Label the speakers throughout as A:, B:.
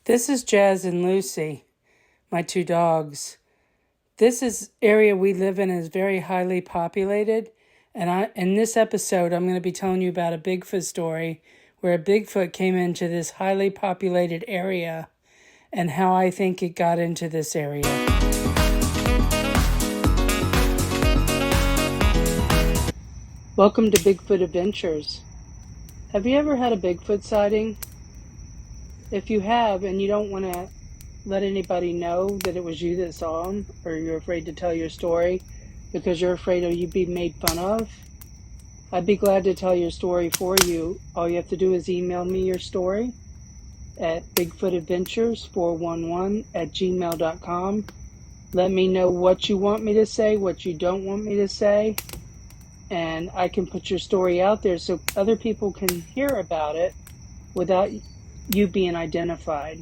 A: This is Jazz and Lucy, my two dogs. This area we live in is very highly populated, and in this episode I'm going to be telling you about a Bigfoot story where a Bigfoot came into this highly populated area and how I think it got into this area. Welcome to Bigfoot Adventures. Have you ever had a Bigfoot sighting? If you have and you don't want to let anybody know that it was you that saw him, or you're afraid to tell your story because you're afraid of you being made fun of, I'd be glad to tell your story for you. All you have to do is email me your story at bigfootadventures411@gmail.com. Let me know what you want me to say, what you don't want me to say, and I can put your story out there so other people can hear about it without you being identified.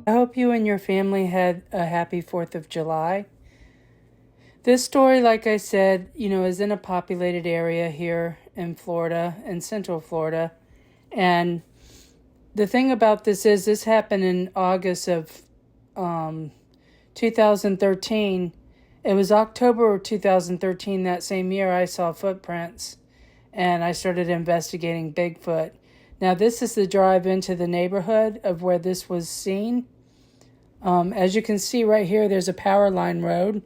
A: I hope you and your family had a happy 4th of July. This story, like I said, is in a populated area here in Florida, in Central Florida. And the thing about this happened in August of 2013. It was October of 2013, that same year, I saw footprints and I started investigating Bigfoot. Now, this is the drive into the neighborhood of where this was seen. As you can see right here, there's a power line road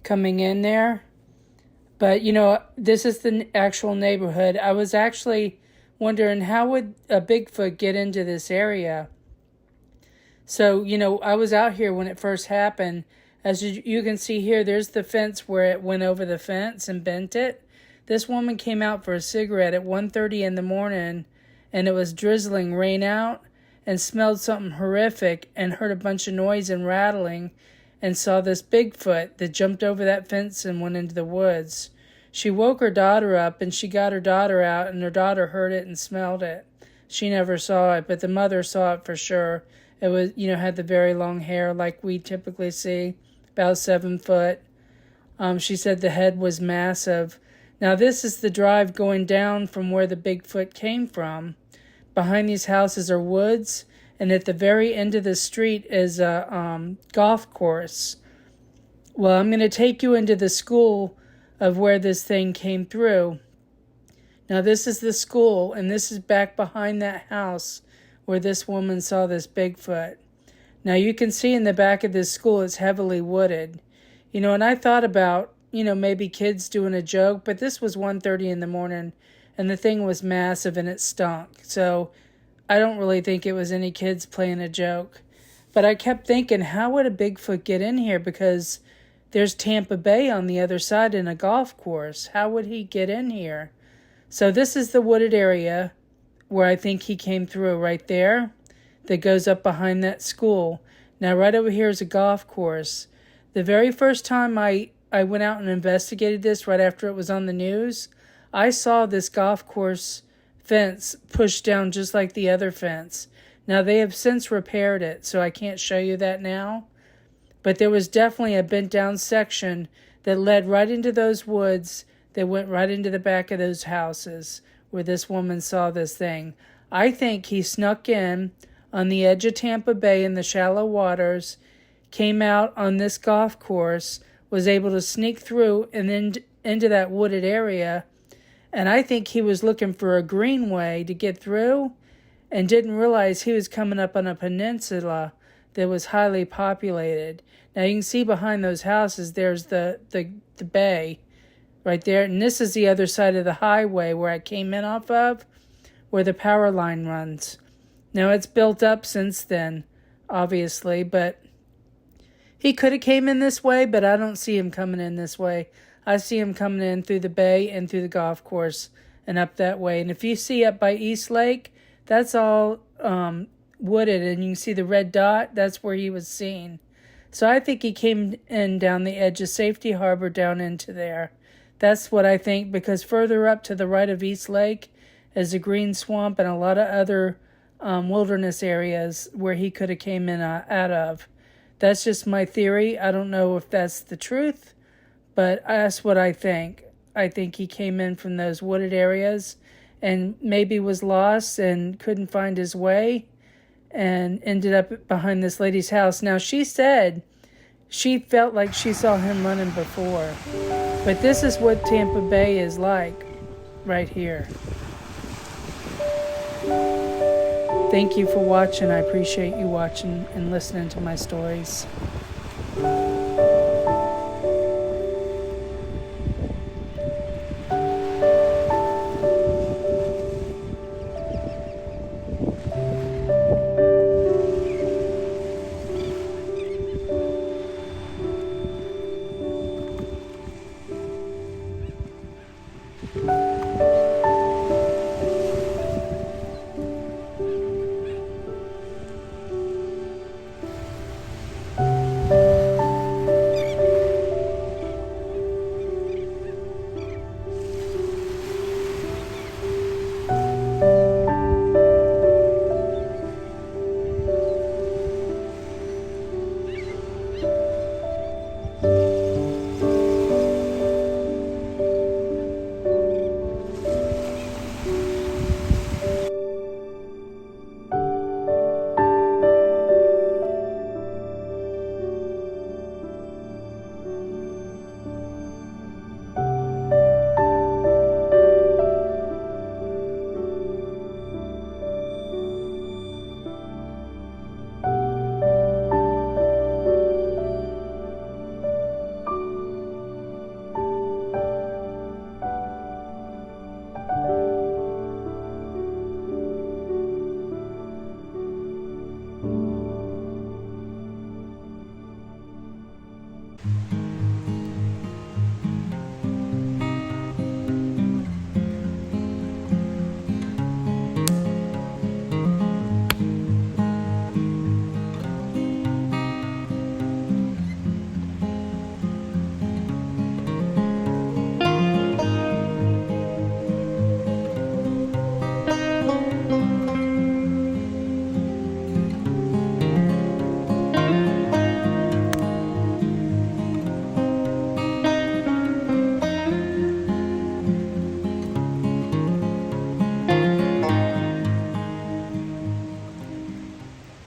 A: coming in there. But, this is the actual neighborhood. I was actually wondering, how would a Bigfoot get into this area? So, I was out here when it first happened. As you can see here, there's the fence where it went over the fence and bent it. This woman came out for a cigarette at 1:30 in the morning, and it was drizzling rain out, and smelled something horrific and heard a bunch of noise and rattling and saw this Bigfoot that jumped over that fence and went into the woods. She woke her daughter up and she got her daughter out, and her daughter heard it and smelled it. She never saw it, but the mother saw it for sure. It was, had the very long hair like we typically see, about 7 foot. She said the head was massive. Now this is the drive going down from where the Bigfoot came from. Behind these houses are woods, and at the very end of the street is a golf course. Well, I'm going to take you into the school of where this thing came through. Now, this is the school, and this is back behind that house where this woman saw this Bigfoot. Now, you can see in the back of this school it's heavily wooded. And I thought about, maybe kids doing a joke, but this was 1:30 in the morning. And the thing was massive and it stunk. So I don't really think it was any kids playing a joke. But I kept thinking, how would a Bigfoot get in here? Because there's Tampa Bay on the other side and a golf course. How would he get in here? So this is the wooded area where I think he came through, right there, that goes up behind that school. Now right over here is a golf course. The very first time I went out and investigated this, right after it was on the news, I saw this golf course fence pushed down just like the other fence. Now, they have since repaired it, so I can't show you that now. But there was definitely a bent down section that led right into those woods that went right into the back of those houses where this woman saw this thing. I think he snuck in on the edge of Tampa Bay in the shallow waters, came out on this golf course, was able to sneak through and then into that wooded area. And I think he was looking for a greenway to get through and didn't realize he was coming up on a peninsula that was highly populated. Now you can see behind those houses, there's the bay right there. And this is the other side of the highway where I came in off of, where the power line runs. Now it's built up since then, obviously, but He could have came in this way, but I don't see him coming in this way. I see him coming in through the bay and through the golf course and up that way. And if you see up by East Lake, that's all wooded, and you can see the red dot. That's where he was seen. So I think he came in down the edge of Safety Harbor down into there. That's what I think, because further up to the right of East Lake is a green swamp and a lot of other wilderness areas where he could have came in out of. That's just my theory. I don't know if that's the truth, but that's what I think. I think he came in from those wooded areas and maybe was lost and couldn't find his way and ended up behind this lady's house. Now, she said she felt like she saw him running before. But this is what Tampa Bay is like right here. Thank you for watching. I appreciate you watching and listening to my stories.